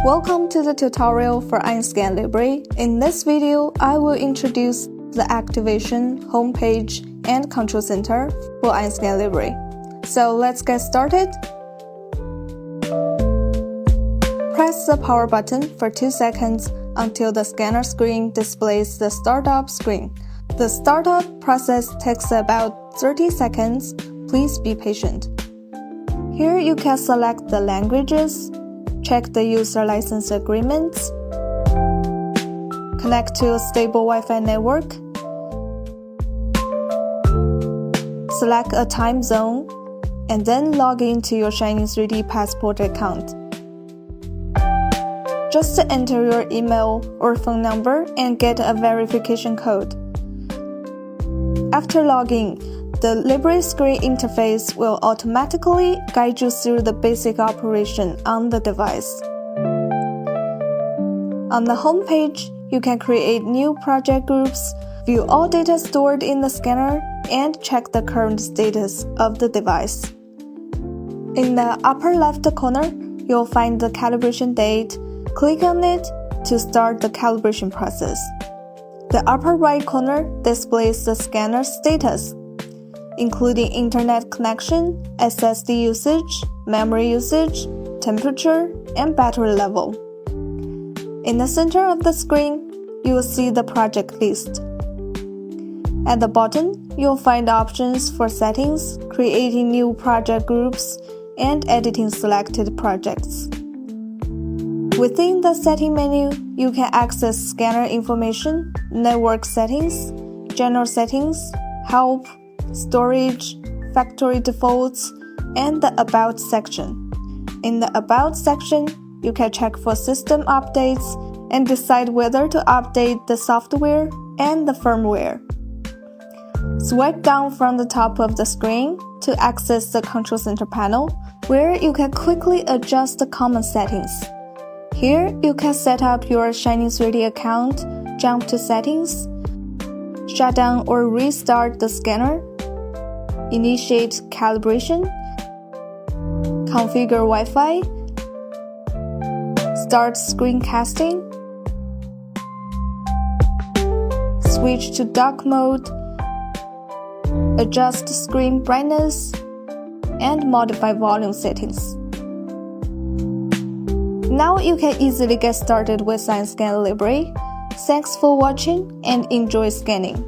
Welcome to the tutorial for EinScan Libre. In this video, I will introduce the activation, homepage, and control center for EinScan Libre. So let's get started. Press the power button for 2 seconds until the scanner screen displays the startup screen. The startup process takes about 30 seconds. Please be patient. Here you can select the languages, check the user license agreements, connect to a stable Wi-Fi network, select a time zone, and then log into your Shiny 3D Passport account. Just enter your email or phone number and get a verification code. After logging, the Libre screen interface will automatically guide you through the basic operation on the device. On the home page, you can create new project groups, view all data stored in the scanner, and check the current status of the device. In the upper left corner, you'll find the calibration date. Click on it to start the calibration process. The upper right corner displays the scanner status, including internet connection, SSD usage, memory usage, temperature, and battery level. In the center of the screen, you will see the project list. At the bottom, you'll find options for settings, creating new project groups, and editing selected projects. Within the setting menu, you can access scanner information, network settings, general settings, help, storage, factory defaults, and the About section. In the About section, you can check for system updates and decide whether to update the software and the firmware. Swipe down from the top of the screen to access the control center panel, where you can quickly adjust the common settings. Here, you can set up your Shiny 3D account, jump to settings, shut down or restart the scanner, initiate calibration, configure Wi-Fi, start screencasting, switch to dock mode, adjust screen brightness, and modify volume settings. Now you can easily get started with EinScan Libre. Thanks for watching and enjoy scanning.